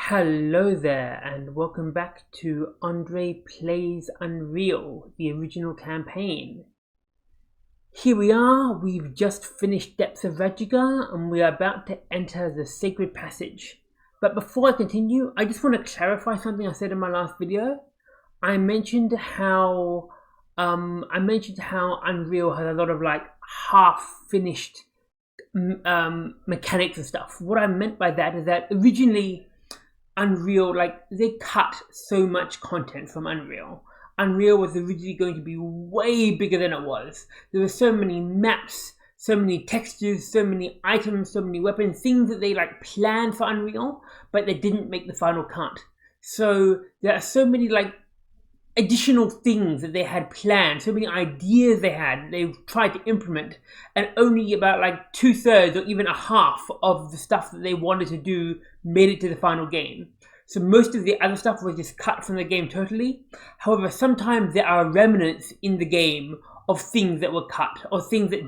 Hello there and welcome back to André Plays Unreal, the original campaign. Here we are, we've just finished Depths of Radjiga and we are about to enter the Sacred Passage. But before I continue, I just want to clarify something I said in my last video. I mentioned how Unreal has a lot of like half-finished mechanics and stuff. What I meant by that is that originally Unreal, they cut so much content from Unreal. Unreal was originally going to be way bigger than it was. There were so many maps, so many textures, so many items, so many weapons, things that they planned for Unreal, but they didn't make the final cut. So there are so many additional things that they had planned, so many ideas they tried to implement, and only about 2/3 or even a half of the stuff that they wanted to do made it to the final game. So most of the other stuff was just cut from the game totally. However, sometimes there are remnants in the game of things that were cut, or things that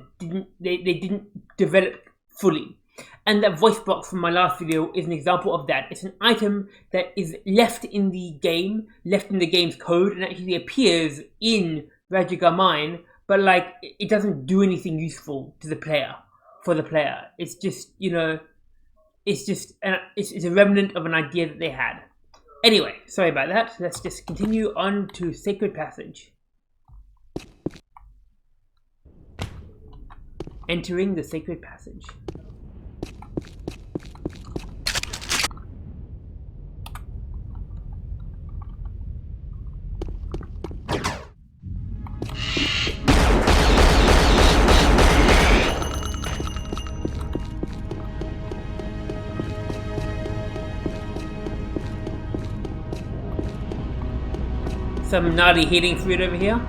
they didn't develop fully. And that voice box from my last video is an example of that. It's an item that is left in the game's code, and actually appears in Radjiga Mine, but it doesn't do anything useful to the player, for the player. It's just, it's a remnant of an idea that they had. Anyway, sorry about that. Let's just continue on to Sacred Passage. Entering the Sacred Passage. Some Nali healing fruit over here.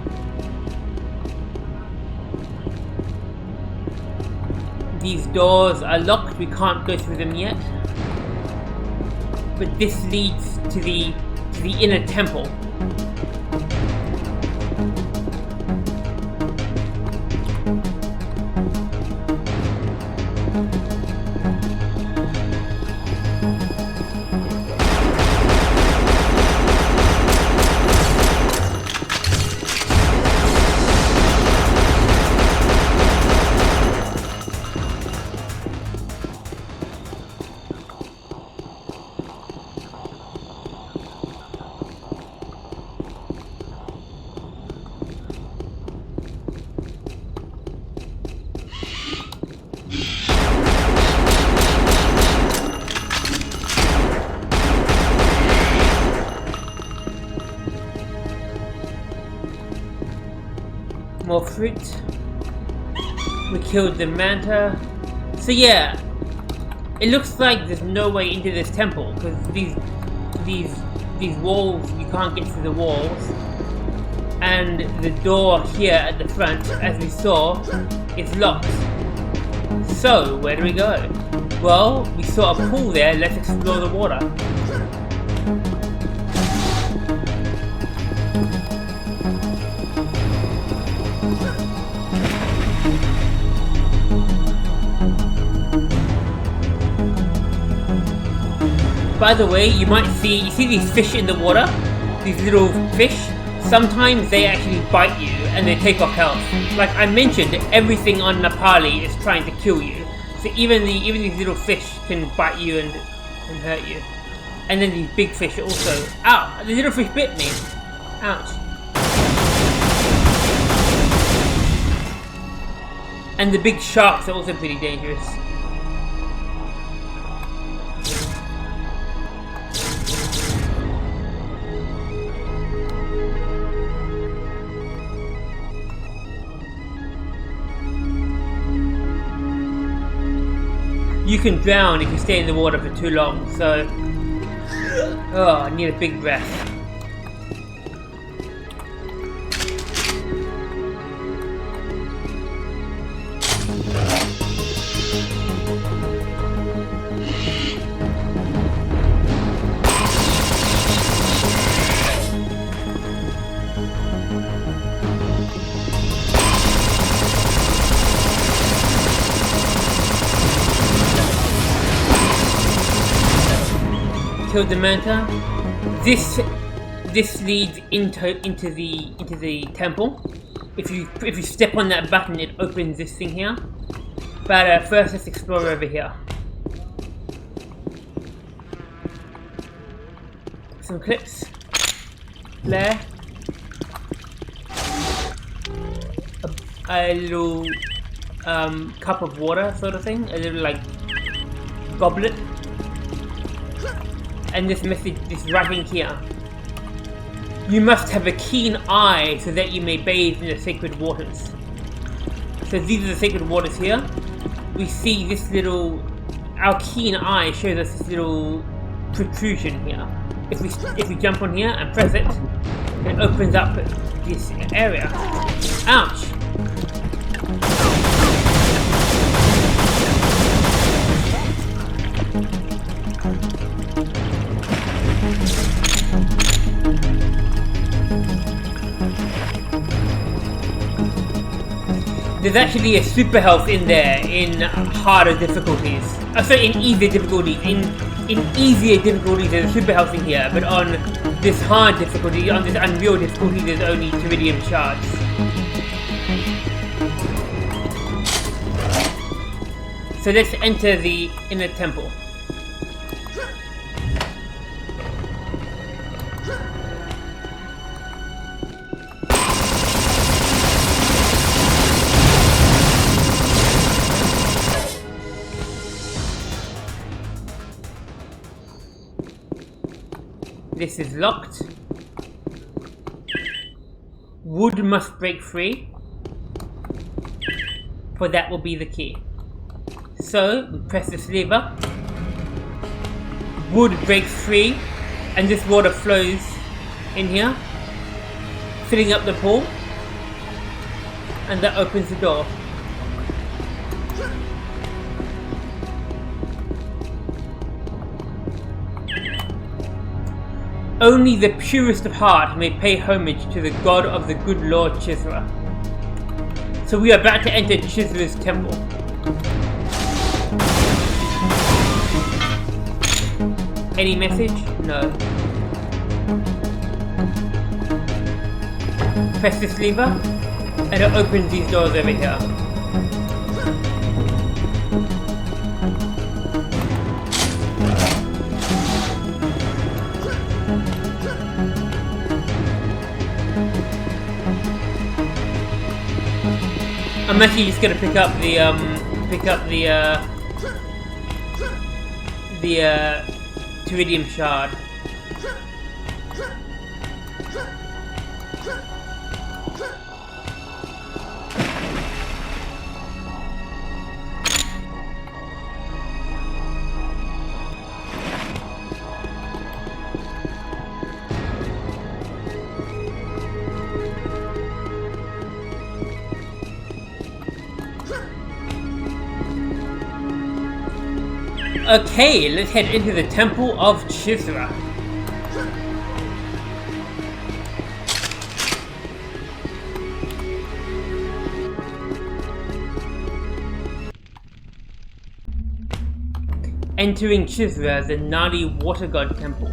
These doors are locked, we can't go through them yet. But this leads to the inner temple. More fruit. We killed the manta. So yeah, it looks like there's no way into this temple because these walls, you can't get through the walls, and the door here at the front, as we saw, is locked. So where do we go? Well, we saw a pool there. Let's explore the water. By the way, you see these fish in the water? These little fish? Sometimes they actually bite you and they take off health. Like I mentioned, everything on Nepali is trying to kill you. So even these little fish can bite you and hurt you. And then these big fish also. Ow! The little fish bit me. Ouch. And the big sharks are also pretty dangerous. You can drown if you stay in the water for too long, so... Oh, I need a big breath. killed the manta. This leads into the temple. If you step on that button, it opens this thing here. But first, let's explore over here. Some clips. Flare. A little cup of water sort of thing. A little like goblet. And this message, this writing here. You must have a keen eye so that you may bathe in the sacred waters. So these are the sacred waters here. We see this little, our keen eye shows us this little protrusion here. If we jump on here and press it, it opens up this area. Ouch! There's actually a super health in there in harder difficulties. Sorry, in easier difficulties. In easier difficulties there's a super health in here, but on this hard difficulty, on this Unreal difficulty, there's only Iridium shards. So let's enter the inner temple. This is locked. Wood must break free, for that will be the key. So, we press this lever. Wood breaks free, and this water flows in here, filling up the pool, and that opens the door. Only the purest of heart may pay homage to the god of the good Lord Chizra. So we are about to enter Chizra's temple. Any message? No. Press this lever, and it opens these doors over here. I'm actually just gonna pick up the Iridium shard. Okay, let's head into the Temple of Chizra. Entering Chizra, the Nali water god temple.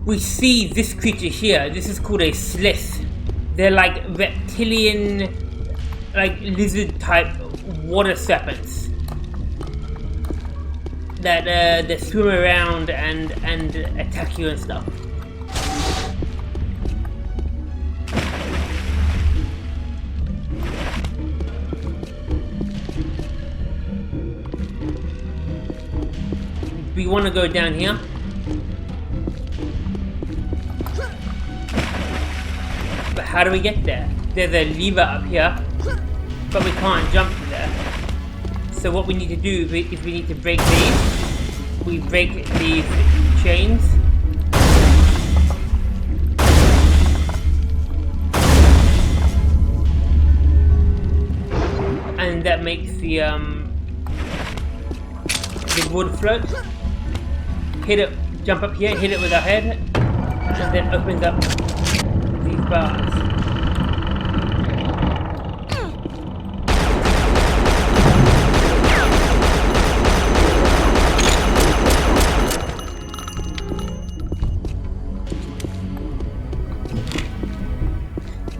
We see this creature here. This is called a slith. They're like reptilian, like lizard type water serpents that swim around and attack you and stuff. We want to go down here. But how do we get there? There's a lever up here, but we can't jump to there. So what we need to do is we need to break these. We break these chains. And that makes the wood float. Hit it, jump up here, hit it with our head, and then opens up these bars.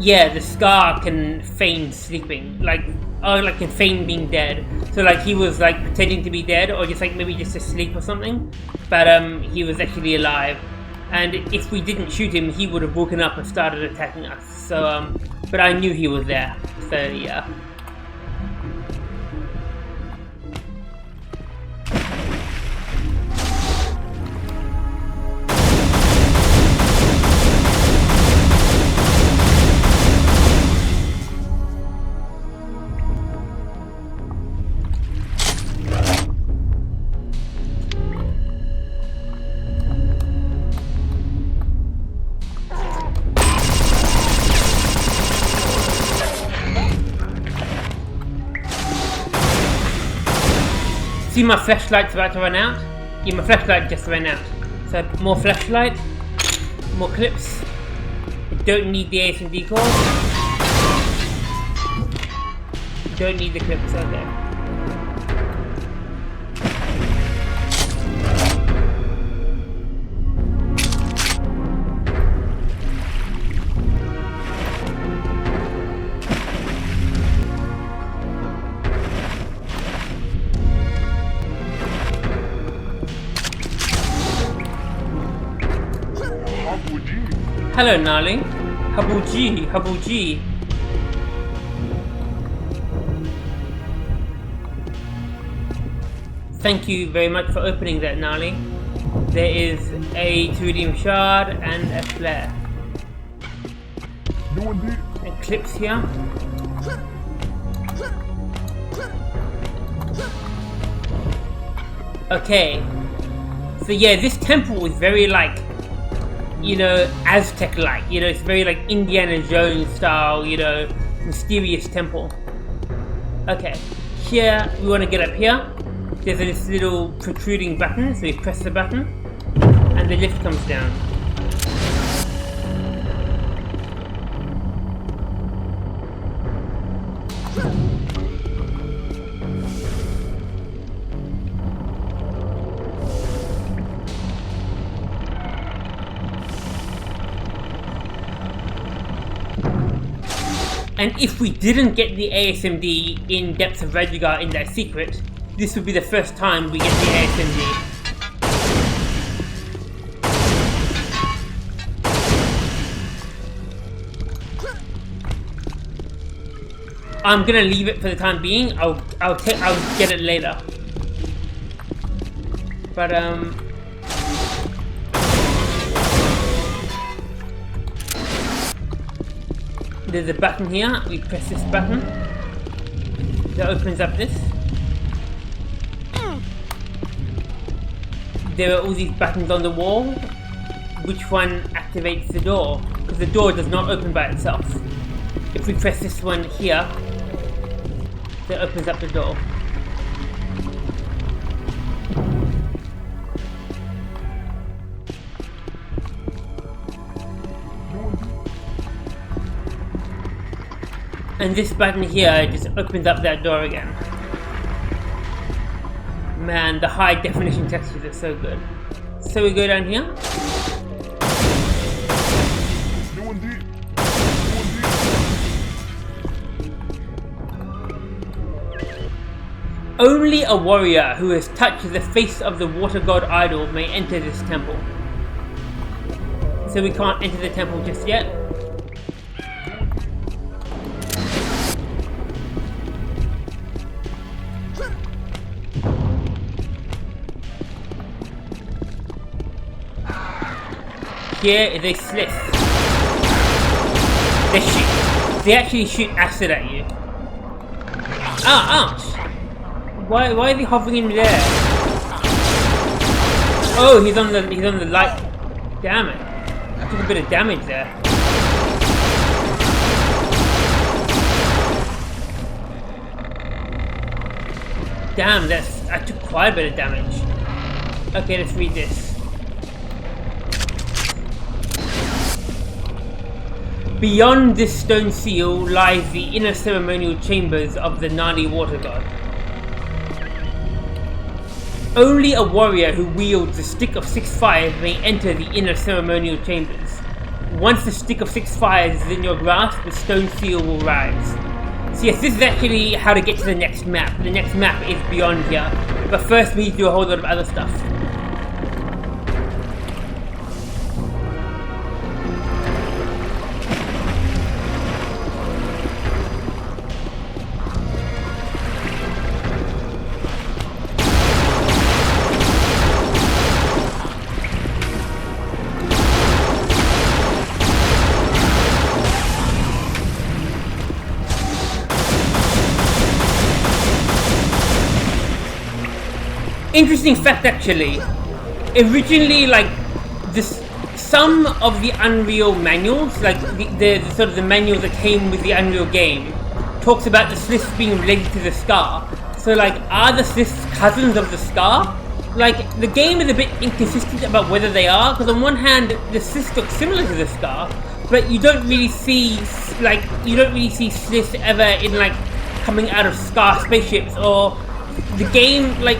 Yeah, the scar can feign sleeping, like, or like can feign being dead. So like he was like pretending to be dead, or just like maybe just asleep or something. But he was actually alive. And if we didn't shoot him, he would have woken up and started attacking us. So but I knew he was there. So yeah. See, my flashlight's about to run out? Yeah, my flashlight just ran out. So more flashlight, more clips. I don't need the ASMD cord. Don't need the clips out there. Hello, Nali. Habuji, Habuji. Thank you very much for opening that, Nali. There is a Iridium shard and a flare. And clips here. Okay. So yeah, this temple is very like, you know, Aztec-like, you know, it's very like Indiana Jones style, you know, mysterious temple. Okay, here, we want to get up here. There's this little protruding button, so we press the button, and the lift comes down. And if we didn't get the ASMD in Depths of Radrigar in that secret, this would be the first time we get the ASMD. I'm gonna leave it for the time being. I'll get it later. But there's a button here. We press this button. That opens up this. There are all these buttons on the wall. Which one activates the door? Because the door does not open by itself. If we press this one here, that opens up the door. And this button here just opens up that door again. Man, the high definition textures are so good. So we go down here. Only a warrior who has touched the face of the water god idol may enter this temple. So we can't enter the temple just yet. Here is a slit. They actually shoot acid at you. Ah, ouch! Why is he hovering in there? Oh, he's on the light. Damn it! I took a bit of damage there. Damn, I took quite a bit of damage. Okay, let's read this. Beyond this stone seal lies the inner ceremonial chambers of the Nali water god. Only a warrior who wields the stick of 6'5" may enter the inner ceremonial chambers. once the stick of 6 fires is in your grasp, the stone seal will rise. So yes, this is actually how to get to the next map. The next map is beyond here, but first we need to do a whole lot of other stuff. Interesting fact, actually. Originally, like some of the Unreal manuals, like the sort of the manual that came with the Unreal game, talks about the sliths being related to the Scar. So, like, are the sliths cousins of the Scar? Like, the game is a bit inconsistent about whether they are, because on one hand, the sliths look similar to the Scar, but you don't really see sliths ever in like coming out of Scar spaceships, or the game like.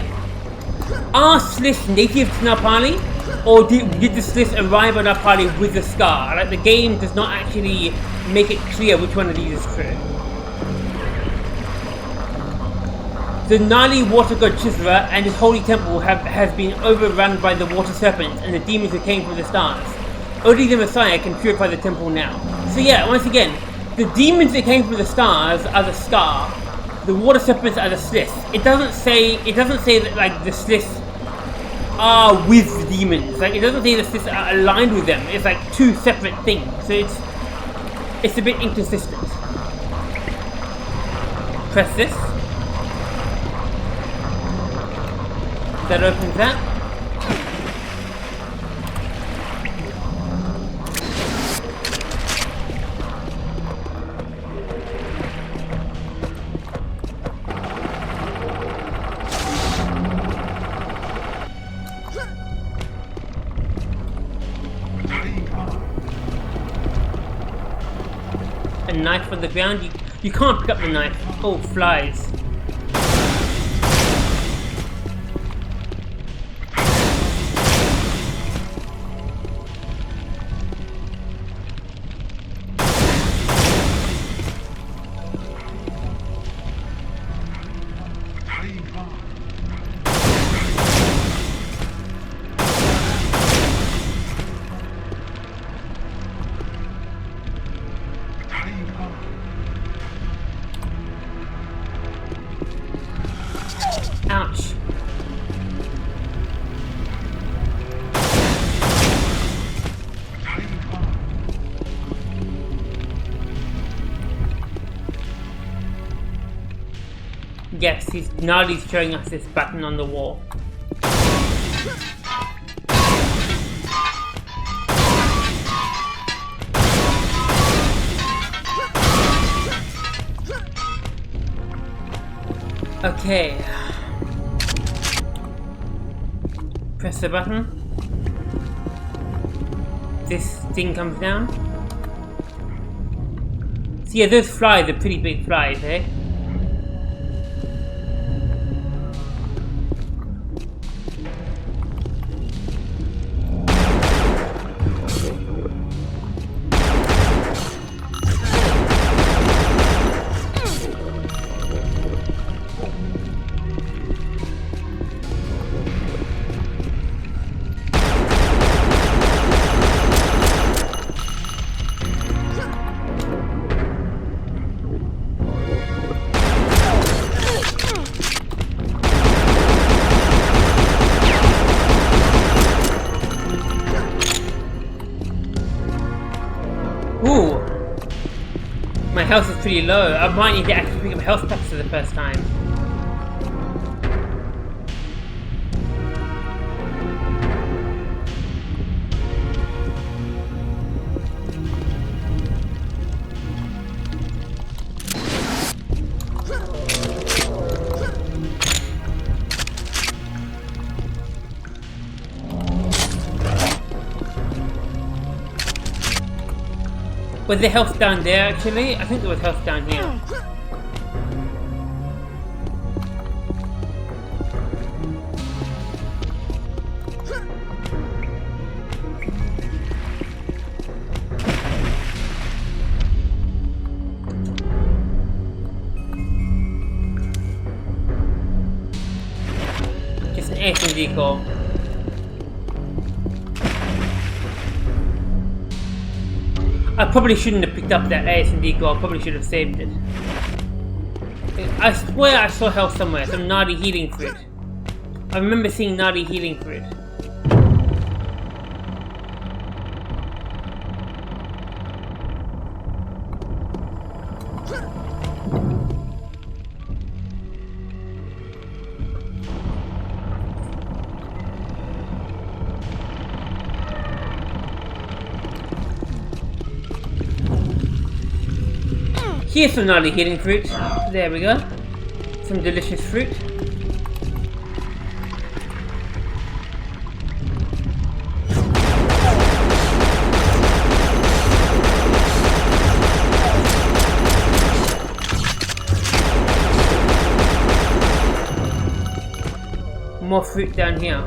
Are sliths native to Napali, or did the sliths arrive on Napali with the Scar? Like, the game does not actually make it clear which one of these is true. The Nali water god Chizra and his holy temple has been overrun by the water serpents and the demons who came from the stars. Only the Messiah can purify the temple now. So yeah, once again, the demons that came from the stars are the Scar. The water serpents are the sliths. It doesn't say that like the sliths are with the demons. Like, it doesn't say the sliths are aligned with them. It's like two separate things. So it's a bit inconsistent. Press this. That opens that. A knife on the ground. You can't pick up the knife. Oh, flies. Ouch. Yes, Nali's showing us this button on the wall. Okay. Press the button. This thing comes down. So yeah, those flies are pretty big flies, eh? Ooh! My health is pretty low. I might need to actually pick up health packs for the first time. Was there health down there actually? I think there was health down here. ASMD core. I probably shouldn't have picked up that ASMD core, I probably should have saved it. I swear I saw health somewhere, some Nali healing fruit. I remember seeing Nali healing fruit. Here's some Nali healing fruit. There we go. Some delicious fruit. More fruit down here.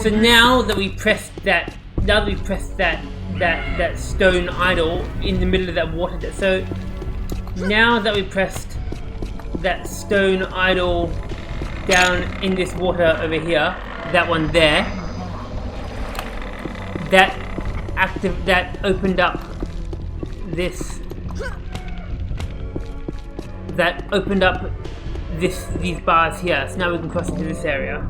So now that we pressed that, that stone idol in the middle of that water. So now that we pressed that stone idol down in this water over here, that one there, that opened up this. That opened up these bars here. So now we can cross into this area.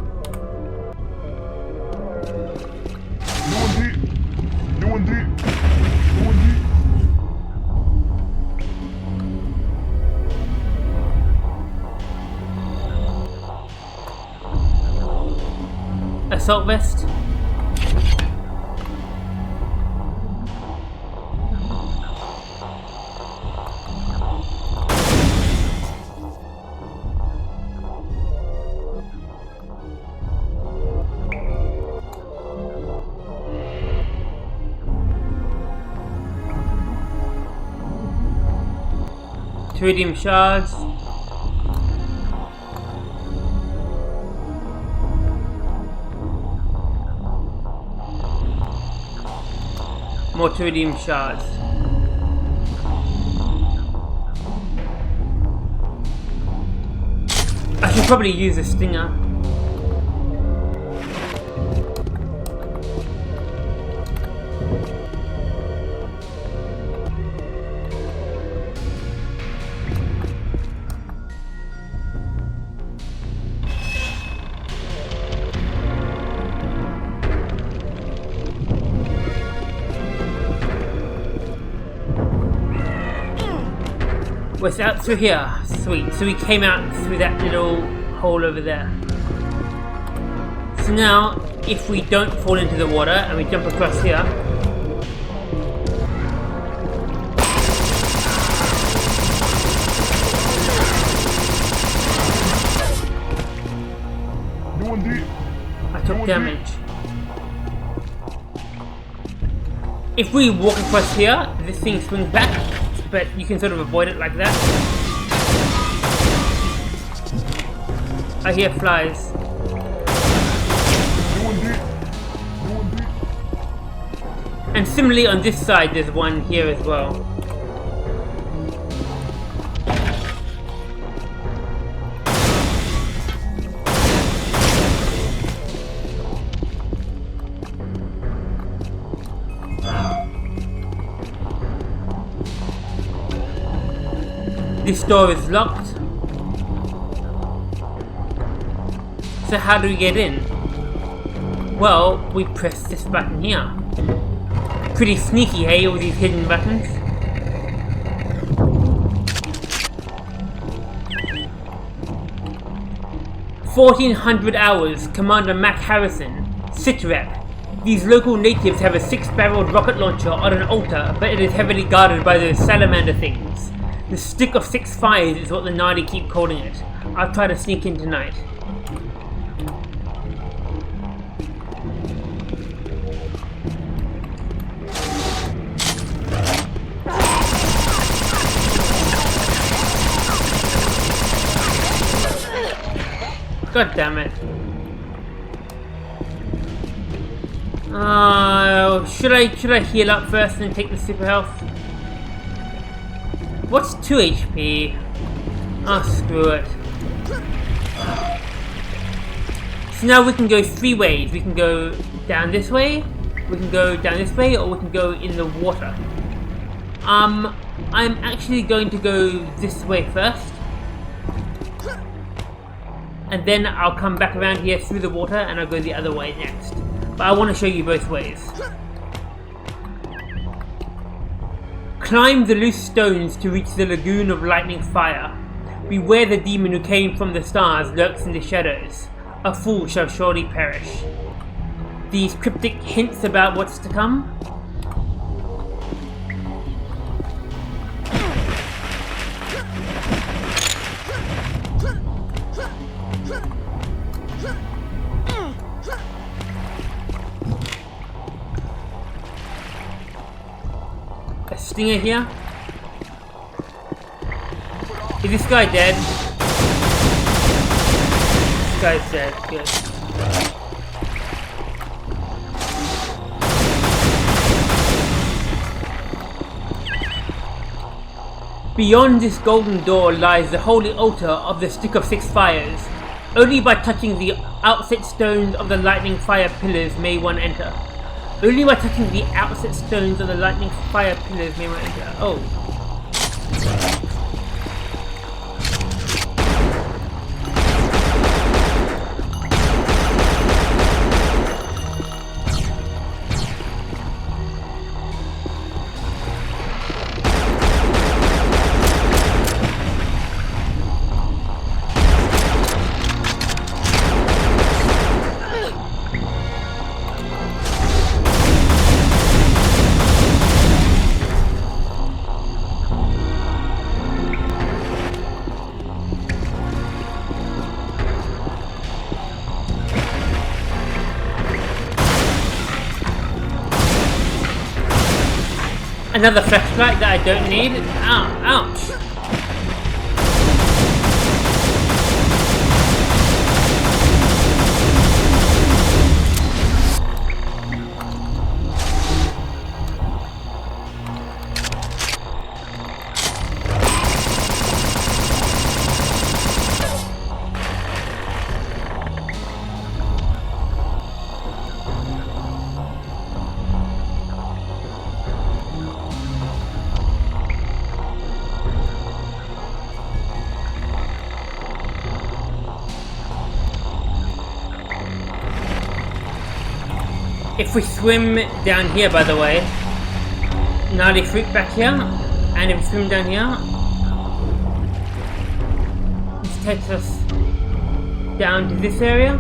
Assault vest. Iridium shards. More iridium shards. I should probably use a stinger. What's out through here? Sweet. So we came out through that little hole over there. So now, if we don't fall into the water and we jump across here, I took damage. If we walk across here, this thing swings back. But you can sort of avoid it like that. I hear flies. And similarly on this side there's one here as well. This door is locked. So how do we get in? Well, we press this button here. Pretty sneaky, hey, all these hidden buttons. "1400 hours, Commander Mac Harrison, Sitrep. These local natives have a 6-barreled rocket launcher on an altar, but it is heavily guarded by those salamander things. The Stick of 6 Fires is what the Nali keep calling it. I'll try to sneak in tonight." God damn it. Should I heal up first and take the super health? What's 2 HP? Oh, screw it. So now we can go 3 ways. We can go down this way, we can go down this way, or we can go in the water. I'm actually going to go this way first. And then I'll come back around here through the water and I'll go the other way next. But I want to show you both ways. Climb the loose stones to reach the lagoon of lightning fire. Beware the demon who came from the stars lurks in the shadows. A fool shall surely perish. These cryptic hints about what's to come. A stinger here. Is this guy dead? This guy's dead, good. Beyond this golden door lies the holy altar of the Stick of Six Fires. Only by touching the outset stones of the lightning fire pillars may one enter. Only by touching the outset stones of the lightning fire pillars may one enter. Oh. Another flashlight that I don't need. Ow, ouch. If we swim down here, by the way, Nali freak back here, and if we swim down here, this takes us down to this area,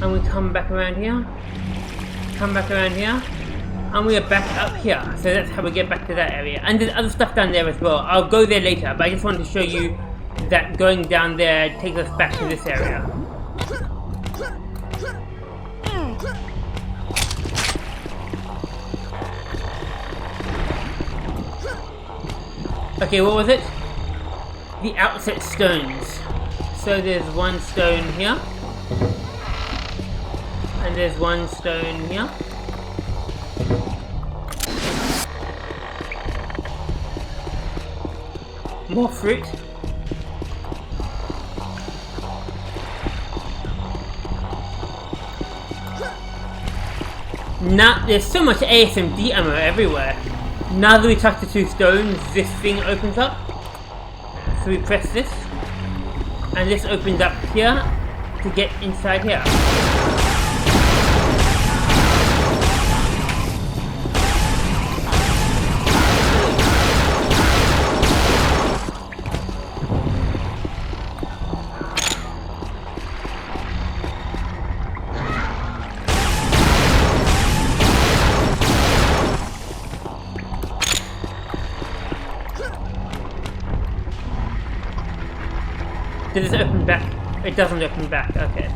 and we come back around here, and we are back up here. So that's how we get back to that area. And there's other stuff down there as well. I'll go there later, but I just wanted to show you that going down there takes us back to this area. Okay, what was it? The outset stones. So there's one stone here. And there's one stone here. More fruit. Now, there's so much ASMD ammo everywhere. Now that we touch the two stones, this thing opens up. So we press this, and this opens up here to get inside here. Does this open back? It doesn't open back, okay.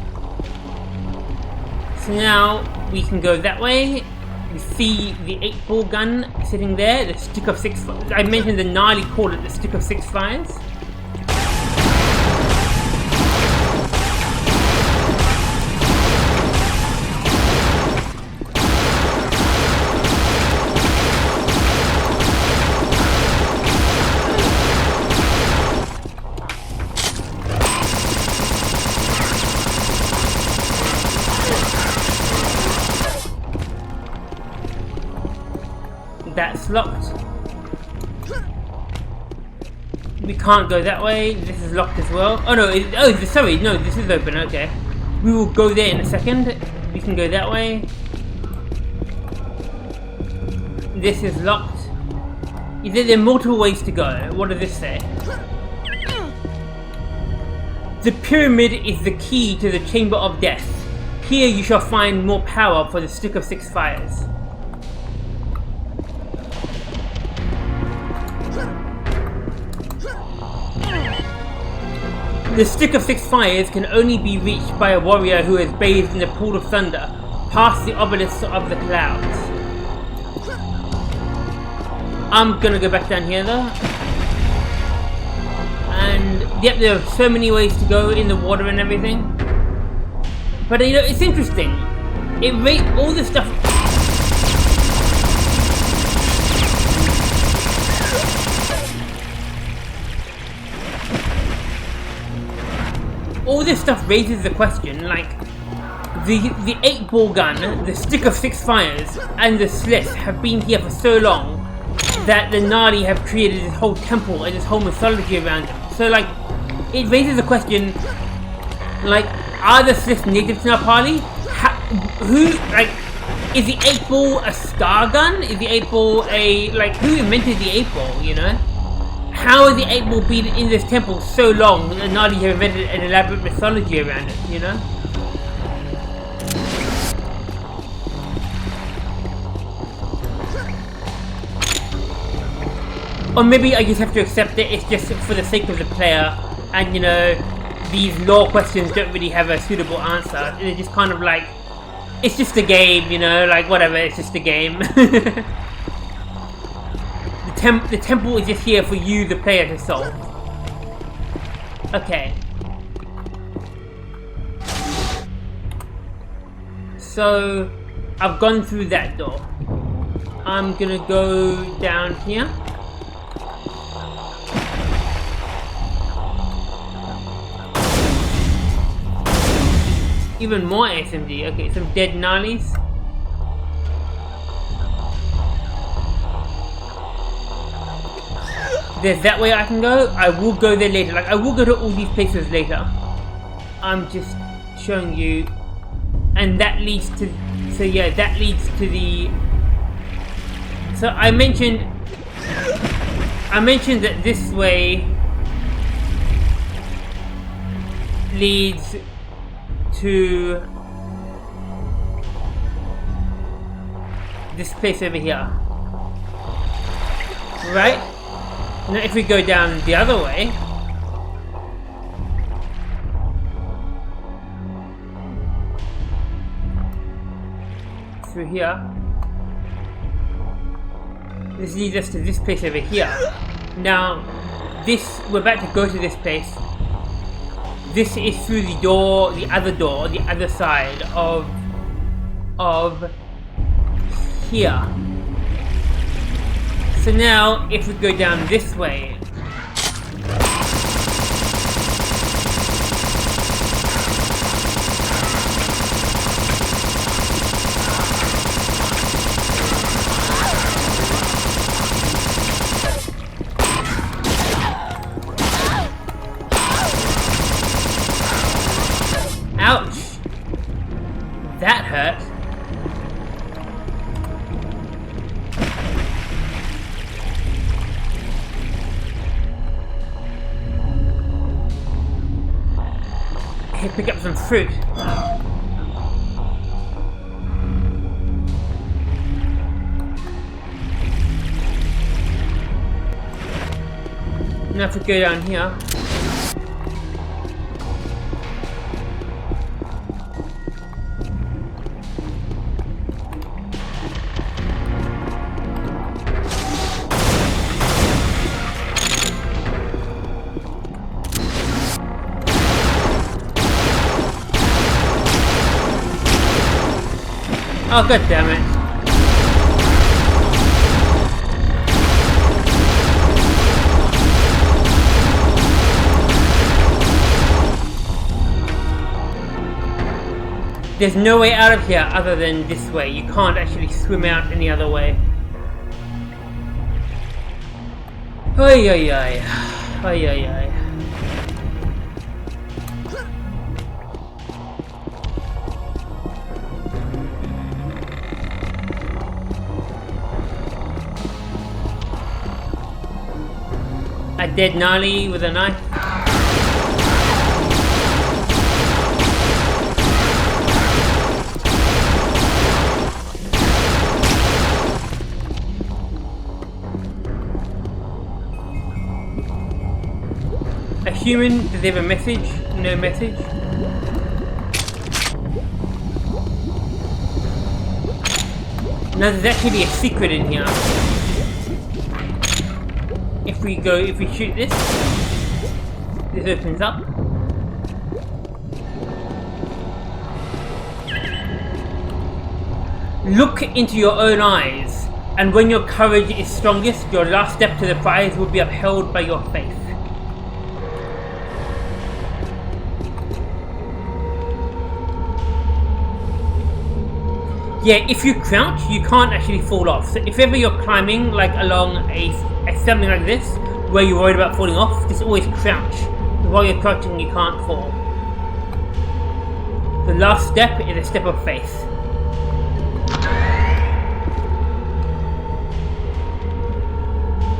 So now we can go that way. We see the 8-ball gun sitting there, the Stick of Six Fires. I mentioned the Nali called it the Stick of Six Fires. That's locked. We can't go that way. This is locked as well. Oh no, sorry, no, this is open, okay. We will go there in a second. We can go that way. This is locked. There are multiple ways to go. What does this say? The pyramid is the key to the chamber of death. Here you shall find more power for the stick of 6 fires. The stick of 6 fires can only be reached by a warrior who is bathed in a pool of thunder, past the obelisk of the clouds. I'm gonna go back down here though. And yep, there are so many ways to go in the water and everything. But you know, it's interesting. It rates all the stuff. All this stuff raises the question, like the 8-ball gun, the stick of 6 fires, and the slith have been here for so long that the Nali have created this whole temple and this whole mythology around them. So like, it raises the question, like, are the sliths native to Nepali? Is the 8-ball a star gun? Is the 8-ball who invented the 8-ball, you know? How has the 8-ball been in this temple so long that the Nali have invented an elaborate mythology around it, you know? Or maybe I just have to accept it, it's just for the sake of the player, and you know, these lore questions don't really have a suitable answer. They're just kind of like, it's just a game, you know, like whatever, it's just a game. The temple is just here for you, the player, to solve. Okay. So, I've gone through that door. I'm gonna go down here. Even more SMG. Okay, some dead Nalis. There's that way I can go. I will go there later. Like, I will go to all these places later. I'm just showing you. And that leads to... So yeah, that leads to the... So I mentioned that this way leads to this place over here, right? Now if we go down the other way, through here, this leads us to this place over here. Now we're about to go to this place. This is through the door, the other side of here. So now, if we go down this way, ouch! That hurt. Here, pick up some fruit. Now if we go down here, oh god damn it. There's no way out of here other than this way. You can't actually swim out any other way. Ay ay ay. Ay ay ay. A dead Nali with a knife. A human, does they have a message? No message. Now there's actually a secret in here. If we shoot this opens up. Look into your own eyes, and when your courage is strongest, your last step to the prize will be upheld by your faith. Yeah, if you crouch, you can't actually fall off. So if ever you're climbing like along a something like this, where you're worried about falling off, just always crouch. Because while you're crouching, you can't fall. The last step is a step of faith.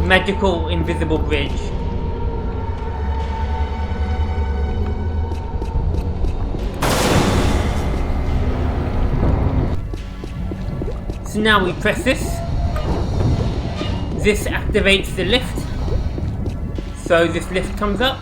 Magical invisible bridge. So now we press this. This activates the lift. So this lift comes up.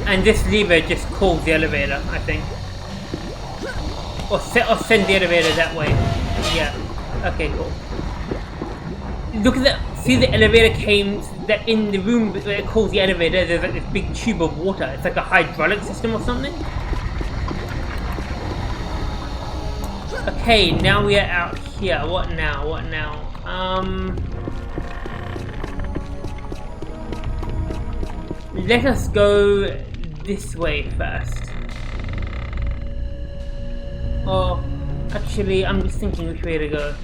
And this lever just calls the elevator, I think. Or send the elevator that way. Yeah. Okay, cool. Look at that. See, the elevator came that in the room where it calls the elevator, there's like this big tube of water. It's like a hydraulic system or something. Okay, now we are out here. What now? What now? Let us go this way first. Oh, actually, I'm just thinking which way to go.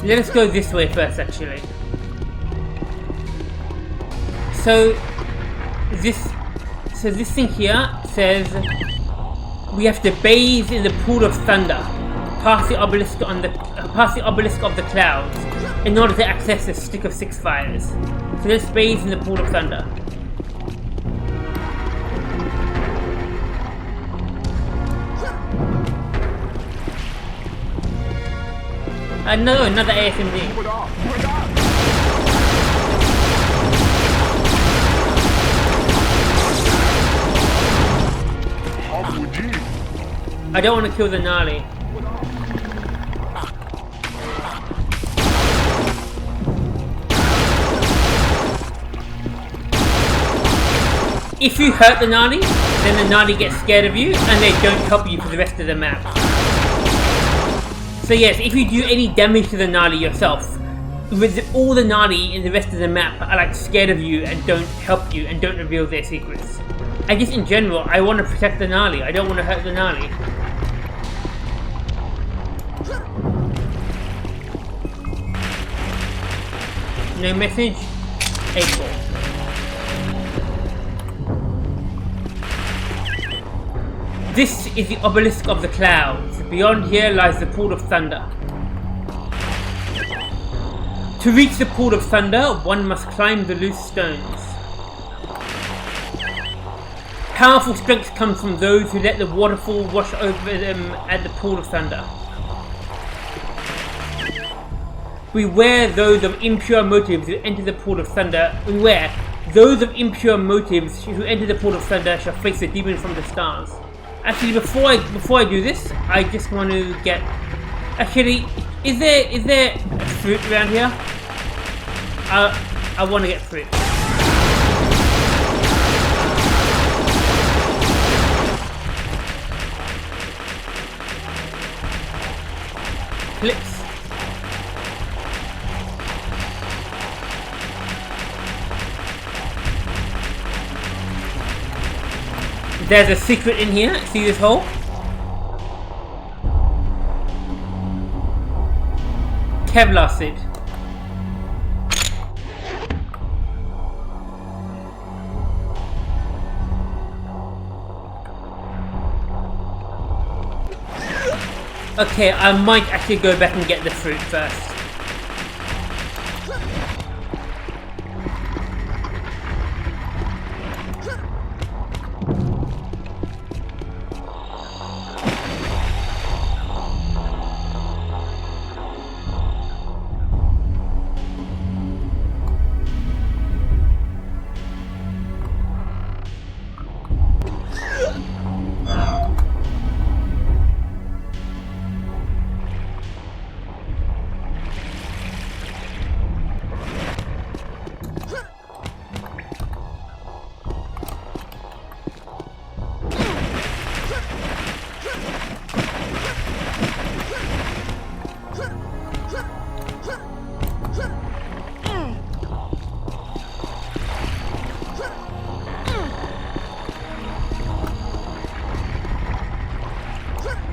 Let us go this way first, actually. So this thing here says we have to bathe in the pool of thunder, past the obelisk of the clouds, in order to access the Stick of Six Fires. So let's bathe in the pool of thunder. Another ASMD. I don't want to kill the Nali. If you hurt the Nali, then the Nali gets scared of you and they don't help you for the rest of the map. So yes, if you do any damage to the Nali yourself, all the Nali in the rest of the map are like scared of you and don't help you and don't reveal their secrets. And just in general, I want to protect the Nali. I don't want to hurt the Nali. No message. April. This is the obelisk of the clouds. Beyond here lies the pool of thunder. To reach the pool of thunder, one must climb the loose stones. Powerful strength comes from those who let the waterfall wash over them at the pool of thunder. Beware those of impure motives who enter the pool of thunder. Beware those of impure motives who enter the pool of thunder shall face the demon from the stars. Actually, before I do this, I just want to get. Actually, is there fruit around here? I want to get fruit. Clips. There's a secret in here. See this hole? Kevlar suit. Okay, I might actually go back and get the fruit first.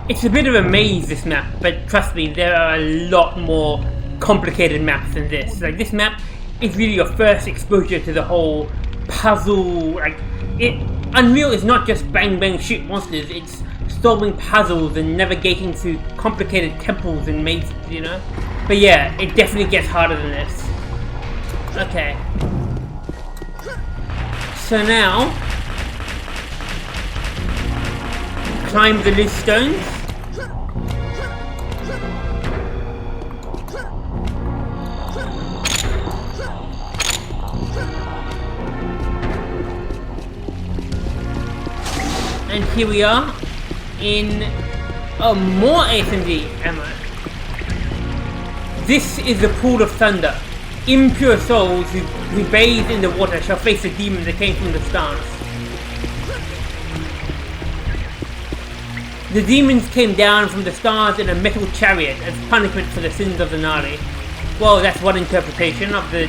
It's a bit of a maze, this map, but trust me, there are a lot more complicated maps than this. Like, this map is really your first exposure to the whole puzzle. Like, Unreal is not just bang bang shoot monsters, it's solving puzzles and navigating through complicated temples and mazes, you know? But yeah, it definitely gets harder than this. Okay. So now, climb the loose stones. And here we are in more ASMD ammo. This is the pool of thunder. Impure souls who bathe in the water shall face the demon that came from the stars. The demons came down from the stars in a metal chariot as punishment for the sins of the Nali. Well, that's one interpretation of the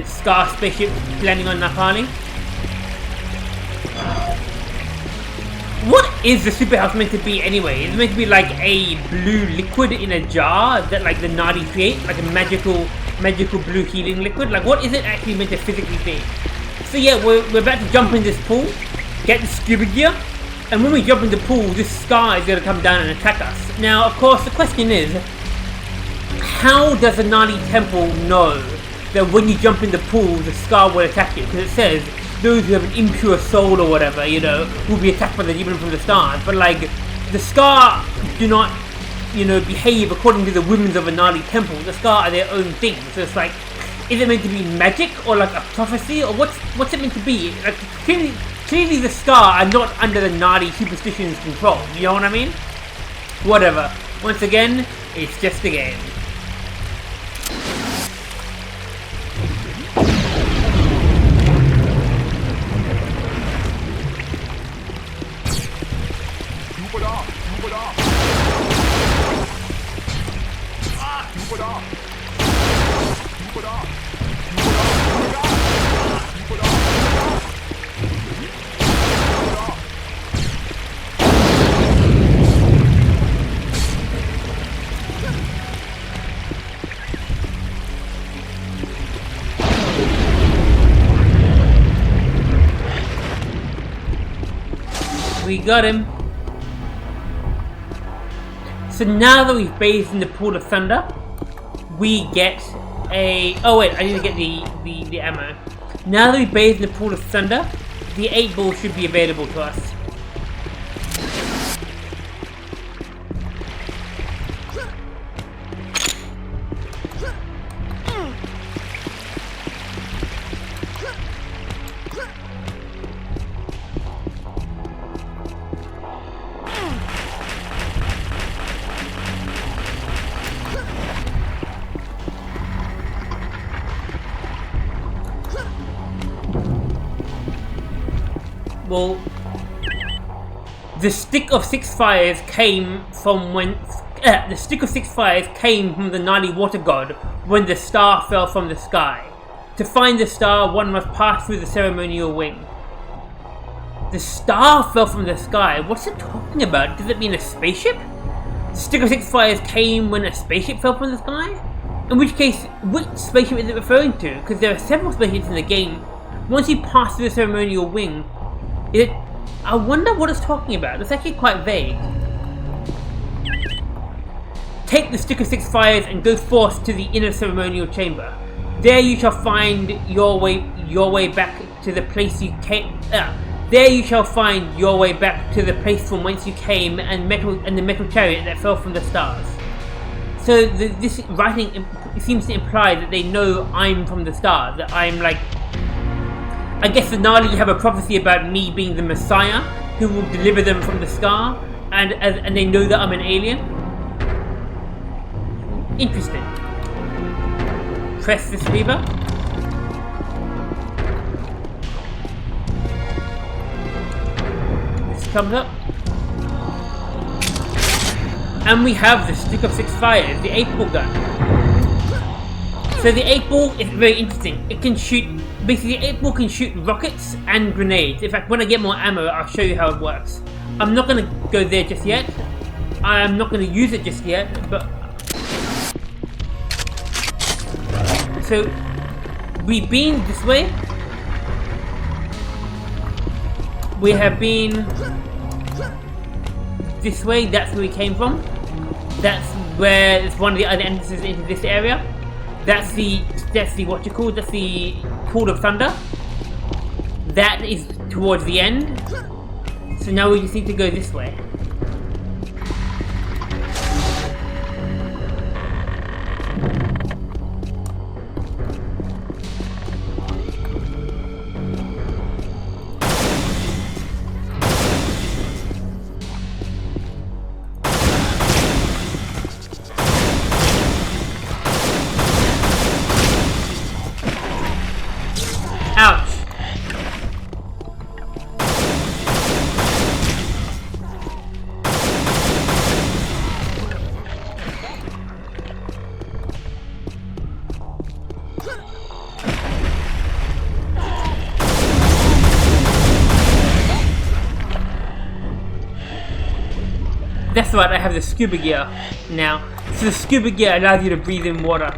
Scar spaceship landing on Napali. What is the super house meant to be anyway? It's meant to be like a blue liquid in a jar that like the Nali create, like a magical blue healing liquid. Like, what is it actually meant to physically be? So yeah, we're about to jump in this pool, get the scuba gear, and when we jump in the pool, this Scar is going to come down and attack us. Now, of course, the question is, how does the Nali temple know that when you jump in the pool, the Scar will attack you? Because it says those who have an impure soul or whatever, you know, will be attacked by the demon from the stars. But like, the Scar do not, you know, behave according to the women of a Nali temple. The Scar are their own thing. So it's like, is it meant to be magic or like a prophecy, or what's it meant to be? Like, clearly the Scar are not under the Nali superstition's control. You know what I mean? Whatever. Once again, it's just a game. We got him. So now that we've bathed in the pool of thunder, we get a... Oh wait, I need to get the ammo. Now that we've bathed in the pool of thunder, the 8-ball should be available to us. Well, the stick of six fires came from when the stick of six fires came from the Nali water god when the star fell from the sky. To find the star, one must pass through the ceremonial wing. The star fell from the sky. What's it talking about? Does it mean a spaceship? The stick of six fires came when a spaceship fell from the sky? In which case, which spaceship is it referring to? Because there are several spaceships in the game. Once you pass through the ceremonial wing, I wonder what it's talking about. It's actually quite vague. Take the stick of six fires and go forth to the inner ceremonial chamber. There you shall find your way back to the place you came. There you shall find your way back to the place from whence you came, and the metal chariot that fell from the stars. So this writing seems to imply that they know I'm from the stars. That I'm like, I guess the Nali have a prophecy about me being the Messiah who will deliver them from the star, and they know that I'm an alien. Interesting. Press this lever. This comes up. And we have the stick of six fires, the 8-ball gun. So the 8-ball is very interesting. It can shoot, basically the 8-ball can shoot rockets and grenades. In fact, when I get more ammo, I'll show you how it works. I'm not going to go there just yet. I'm not going to use it just yet, but... So, we've been this way. We have been this way, that's where we came from. That's where it's one of the other entrances into this area. That's the what you call, that's the Pool of Thunder. That is towards the end. So now we just need to go this way. Ouch. That's right, I have the scuba gear now. So the scuba gear allows you to breathe in water.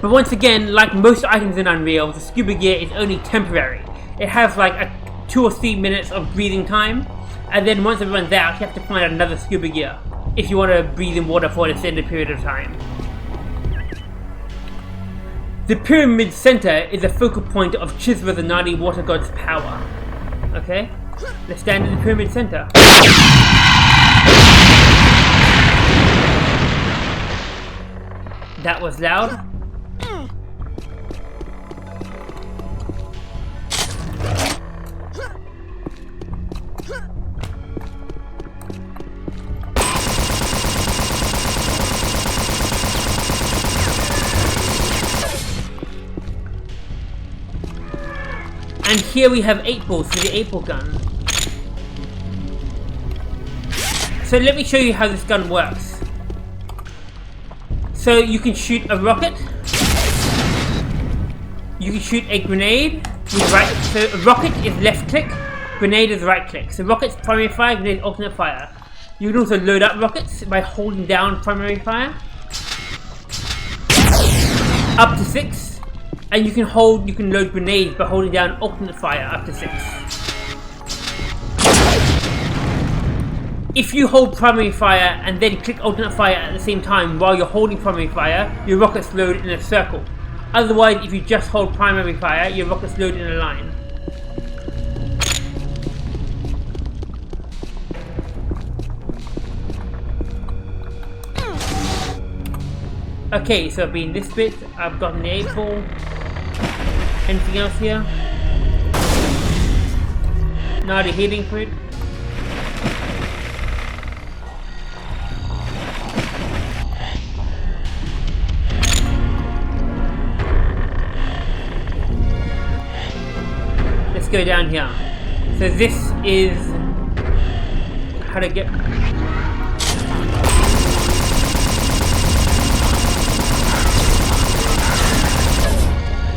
But once again, like most items in Unreal, the scuba gear is only temporary. It has like 2 or 3 minutes of breathing time, and then once it runs out, you have to find another scuba gear if you want to breathe in water for an extended period of time. The pyramid center is a focal point of Chizra, the Nali water god's power. Okay, let's stand in the pyramid center. That was loud. And here we have 8 balls for the 8-ball gun. So let me show you how this gun works. So you can shoot a rocket. You can shoot a grenade with right. So a rocket is left click, grenade is right click. So rocket's primary fire, grenade alternate fire. You can also load up rockets by holding down primary fire. Up to 6. And you can load grenades by holding down alternate fire up to 6. If you hold primary fire and then click alternate fire at the same time while you're holding primary fire, your rockets load in a circle. Otherwise, if you just hold primary fire, your rockets load in a line. Okay, so I've been this bit, I've gotten the 8-ball. Anything else here? No, the healing fruit. Let's go down here. So this is how to get.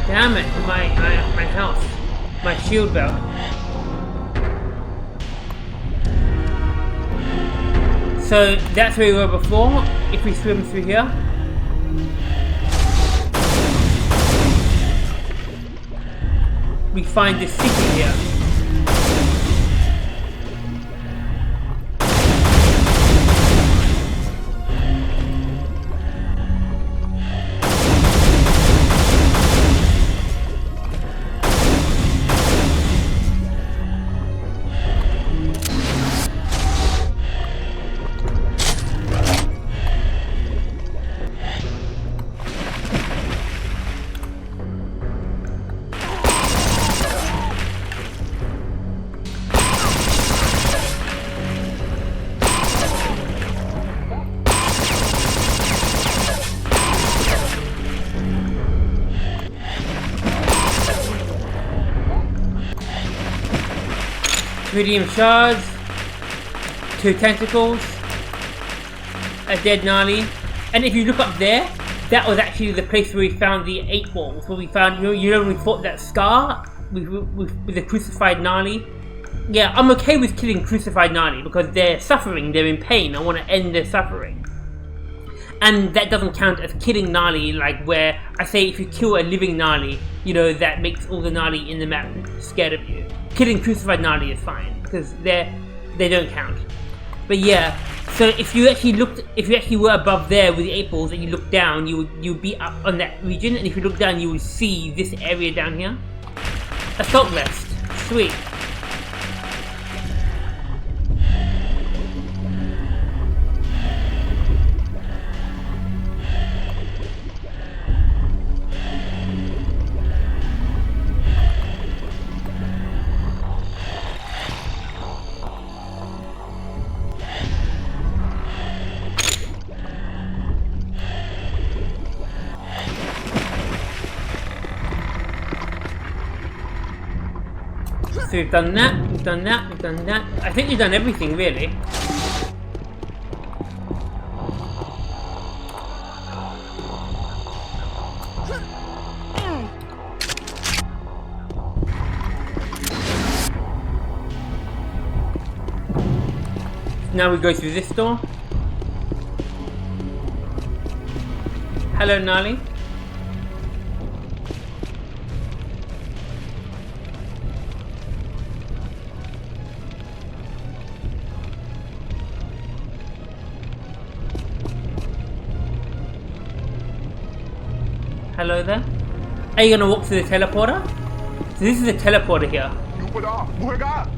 Damn it! My health, my shield belt. So that's where we were before. If we swim through here. We find this city here. Medium shards, 2 tentacles, a dead Nali, and if you look up there, that was actually the place where we found the 8 balls, where we found, you know when we fought that scar with the crucified Nali? Yeah, I'm okay with killing crucified Nali because they're suffering, they're in pain, I want to end their suffering. And that doesn't count as killing Nali, like where I say if you kill a living Nali, you know, that makes all the Nali in the map scared of you. Killing crucified Nali is fine because they don't count. But yeah, so if you actually were above there with the 8 balls and you look down, you'd be up on that region, and if you look down, you would see this area down here. Assault vest, sweet. So we've done that, we've done that, we've done that. I think we've done everything really. Now we go through this door. Hello, Nali. Hello there. Are you gonna walk through the teleporter? So this is a teleporter here.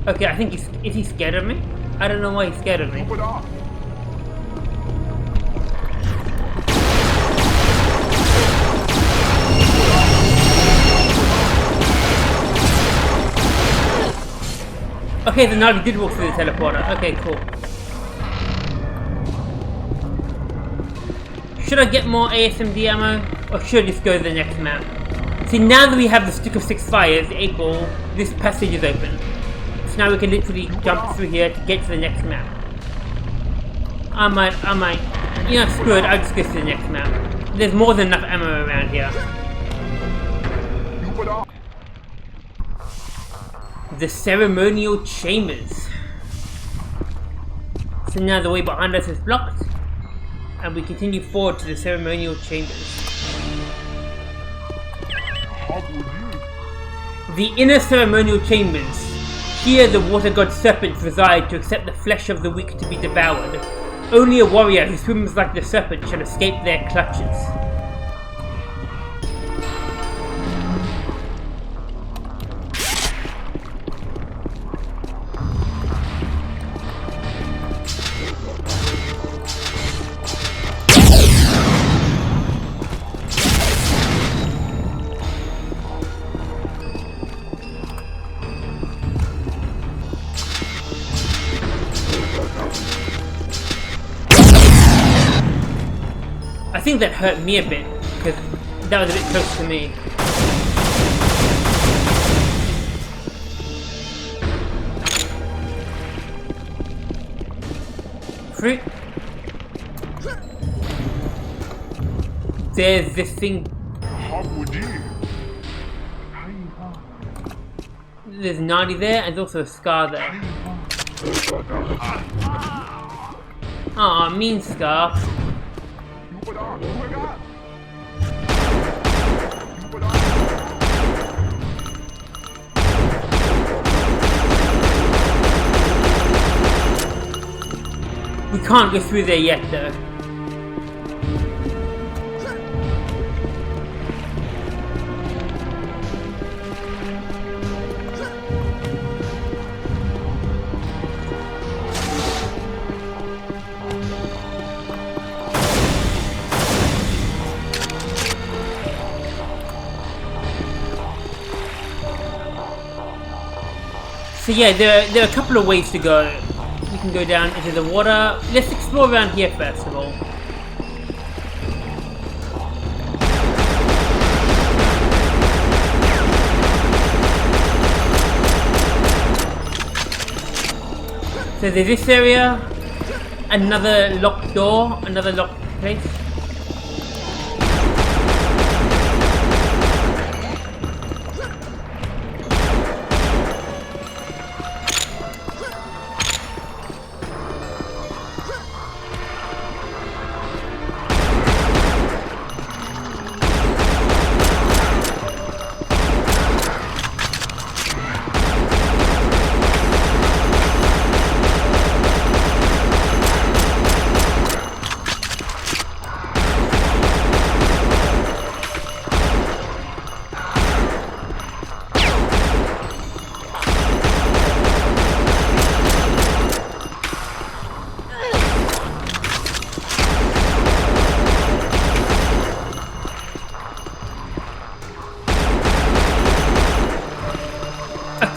Okay, I think is he scared of me? I don't know why he's scared of me. Okay, so now we did walk through the teleporter. Okay, cool. Should I get more ASMD ammo? Or should I just go to the next map? See, now that we have the Stick of 6 Fires, the 8 ball, this passage is open. So now we can literally jump through here to get to the next map. I might, you know, screw it, I'll just go to the next map. There's more than enough ammo around here. The Ceremonial Chambers. So now the way behind us is blocked, and we continue forward to the Ceremonial Chambers. The Inner Ceremonial Chambers. Here the water god serpents reside to accept the flesh of the weak to be devoured. Only a warrior who swims like the serpent shall escape their clutches. I think that hurt me a bit, because that was a bit close to me. fruit. There's this thing. There's Nali there, and there's also a Scar there. Aw, mean Scar. We can't go through there yet, though. So yeah, there are a couple of ways to go. We can go down into the water. Let's explore around here first of all. So there's this area, another locked door, another locked place.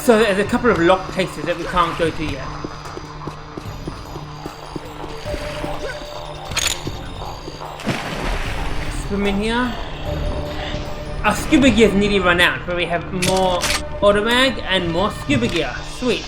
So there's a couple of locked places that we can't go to yet. Swim in here. Our scuba gear's nearly run out, but we have more automag and more scuba gear. Sweet.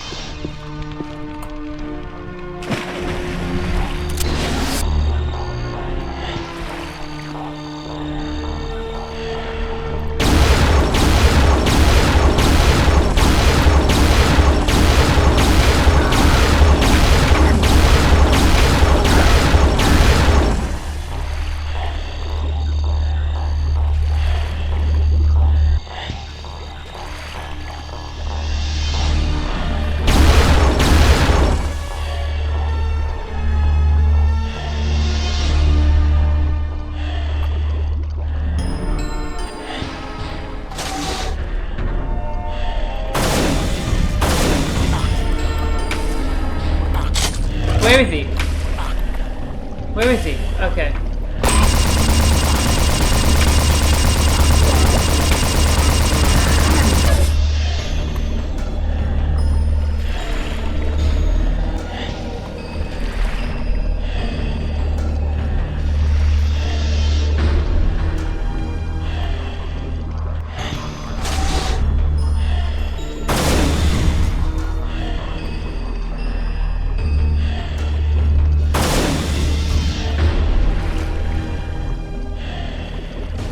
Where is he? Where is he? Okay.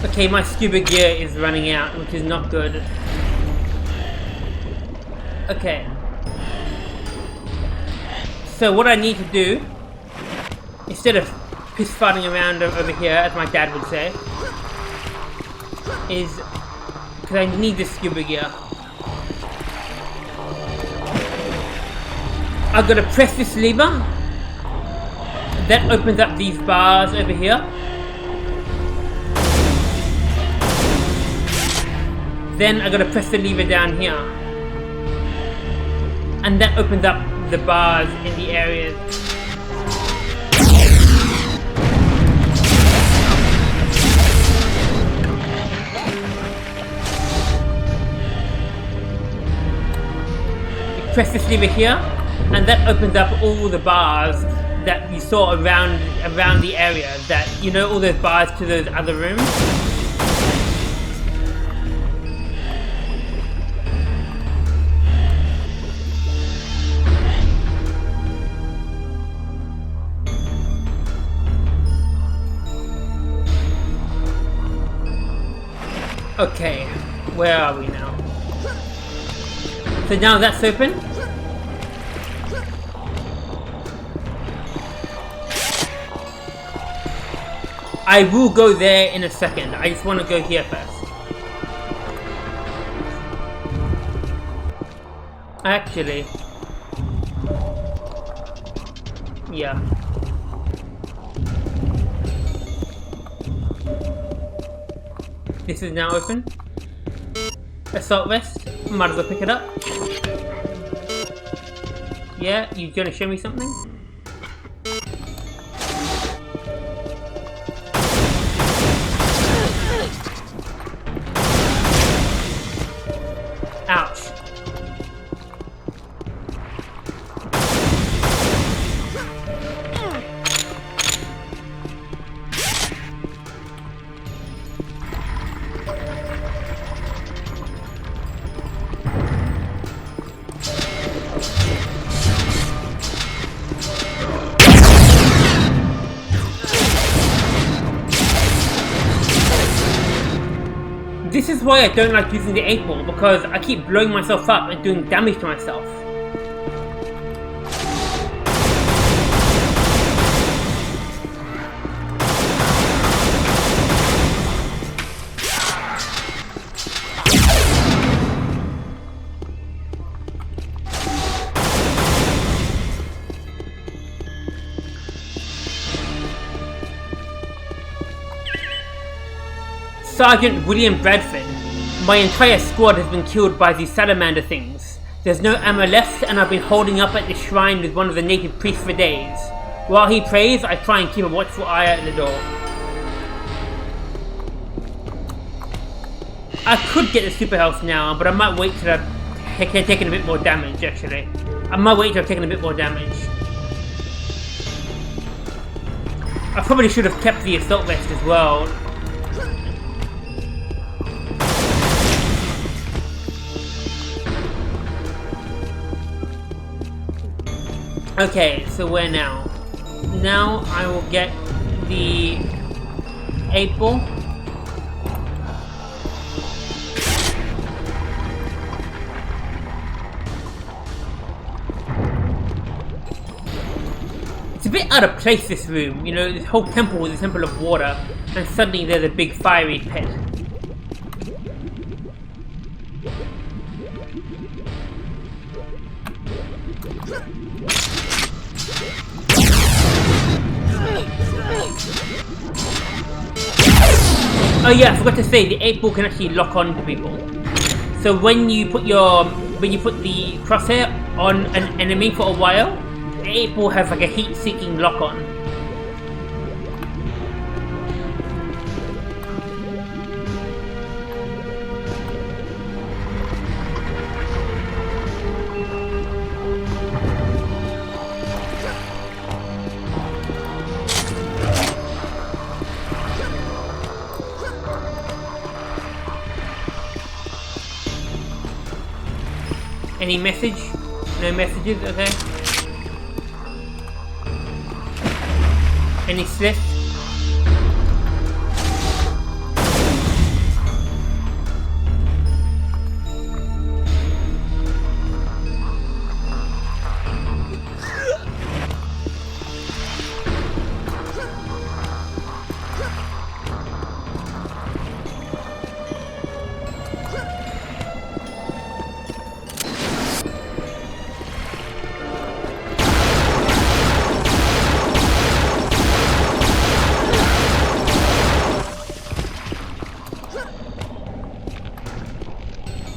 Okay, my scuba gear is running out, which is not good. Okay. So what I need to do, instead of piss farting around over here, as my dad would say, is, because I need this scuba gear, I've got to press this lever. That opens up these bars over here. Then I gotta press the lever down here, and that opens up the bars in the areas. You press this lever here, and that opens up all the bars that you saw around the area. That, you know, all those bars to those other rooms. Okay, where are we now? So now that's open. I will go there in a second. I just want to go here first. Actually, yeah. This is now open. Assault vest. Might as well pick it up. Yeah, you gonna show me something? Ouch. This is why I don't like using the 8-ball, because I keep blowing myself up and doing damage to myself. Sergeant William Bradford. My entire squad has been killed by these salamander things. There's no ammo left and I've been holding up at the shrine with one of the native priests for days. While he prays, I try and keep a watchful eye at the door. I could get the super health now, but I might wait till I've taken a bit more damage actually. I might wait till I've taken a bit more damage. I probably should have kept the assault vest as well. Okay, so where now? Now I will get the 8-ball. It's a bit out of place, this room. You know, this whole temple is a temple of water, and suddenly there's a big fiery pit. Oh yeah, I forgot to say, the 8-ball can actually lock on to people. So when you put the crosshair on an enemy for a while, the 8-ball has like a heat-seeking lock-on. Any message? No messages, okay. Any slip?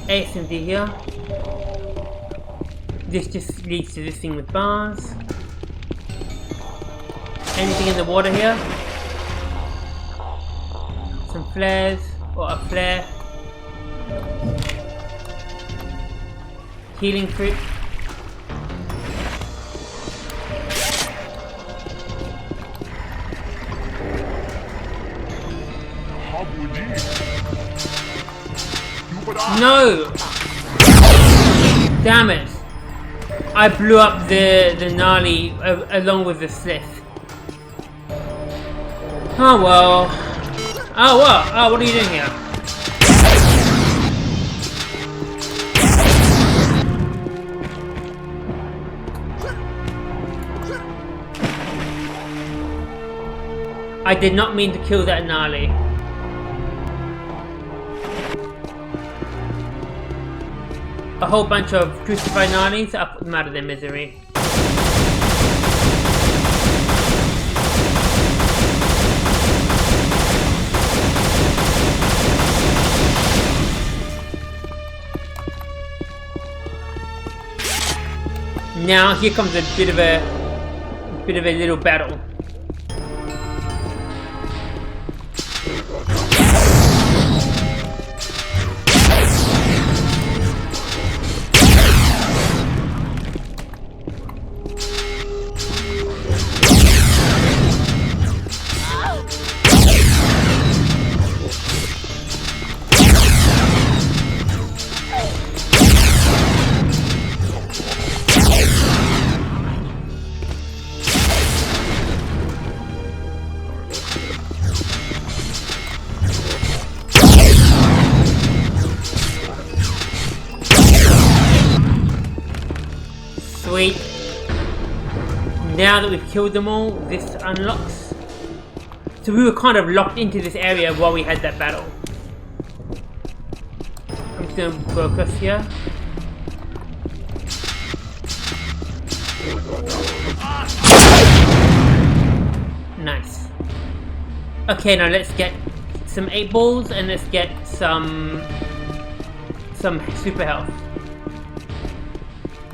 SMD here. This just leads to this thing with bars. Anything in the water here? Some flares, or a flare. Healing fruit. No! Damn it! I blew up the Nali along with the Sith. Oh well. Oh what? Oh, what are you doing here? I did not mean to kill that Nali. A whole bunch of crucified Nalis, I'll put them out of their misery. Now here comes a bit of a little battle. Sweet. Now that we've killed them all, this unlocks. So we were kind of locked into this area while we had that battle. I'm just going to go across here. Nice. Okay, now let's get some 8 balls and let's get some super health.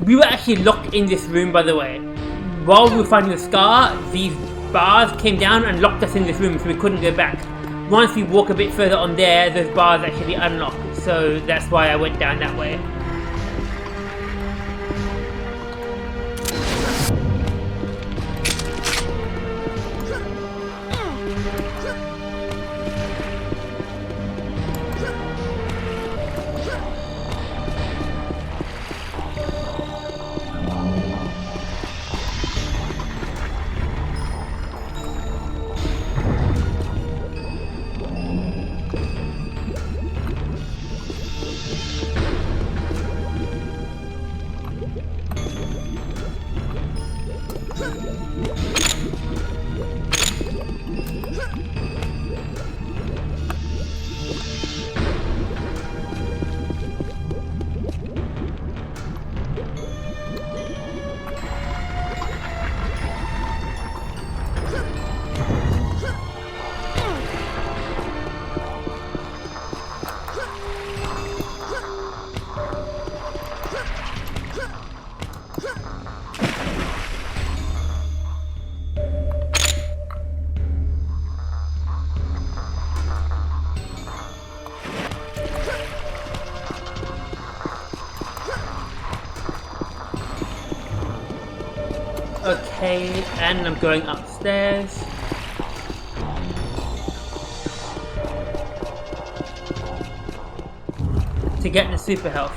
We were actually locked in this room, by the way. While we were finding the scar, these bars came down and locked us in this room, so we couldn't go back. Once we walk a bit further on there, those bars actually unlock. So that's why I went down that way. Okay, and I'm going upstairs. To get the super health.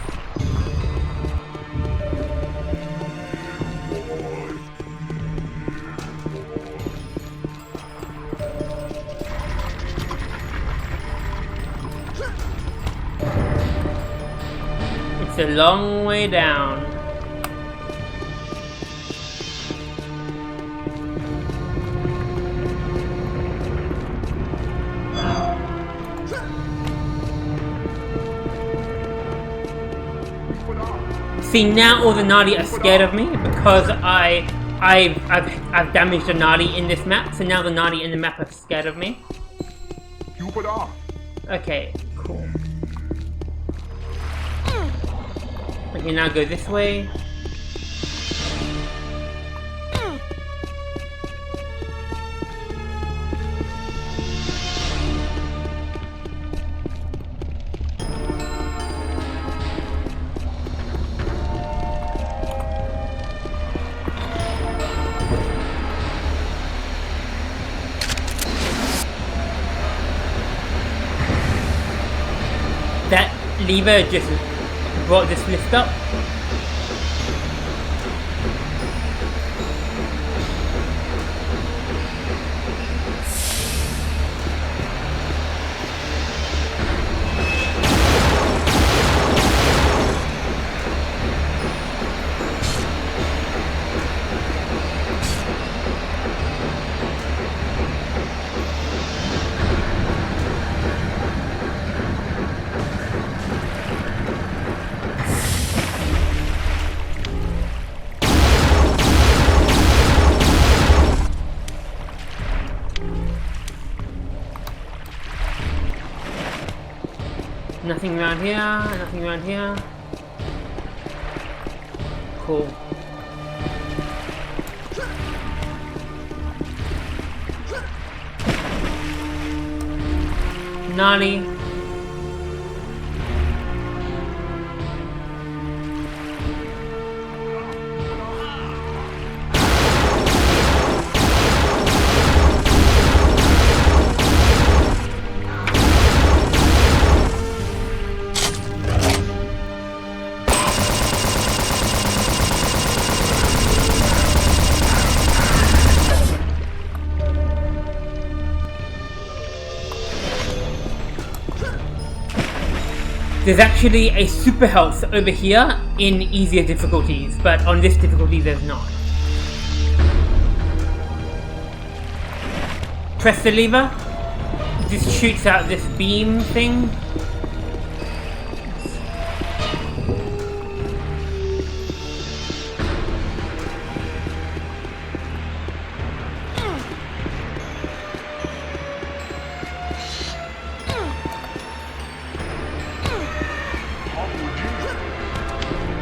It's a long way down. See, now all the Nali are scared of me because I've damaged a Nali in this map, so now the Nali in the map are scared of me. Okay, cool. Okay, now go this way. That lever just brought this lift up. Nothing around here, nothing around here. Cool. Nali. There's actually a super health over here in easier difficulties, but on this difficulty there's not. Press the lever. This shoots out this beam thing.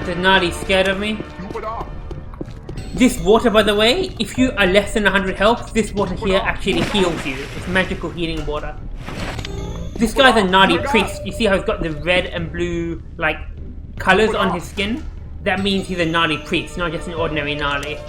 The Nali scared of me. This water, by the way, if you are less than 100 health, this water here actually heals you. It's magical healing water. This guy's a Nali priest. You see how he's got the red and blue, like, colors on his skin? That means he's a Nali priest, not just an ordinary Nali.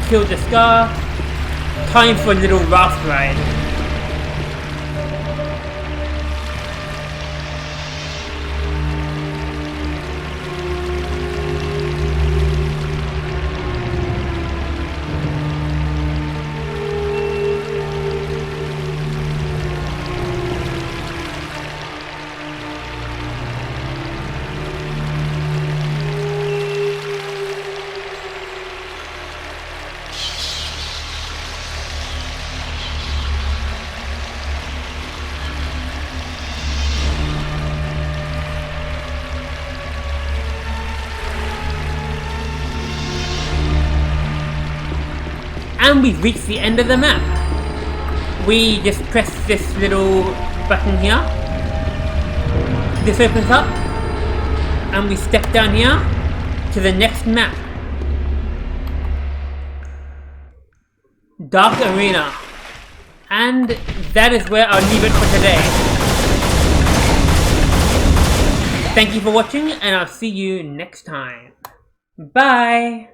Killed the scar. Time for a little raft ride. And we've reached the end of the map. We just press this little button here. This opens up. And we step down here to the next map. Dark Arena. And that is where I'll leave it for today. Thank you for watching, and I'll see you next time. Bye!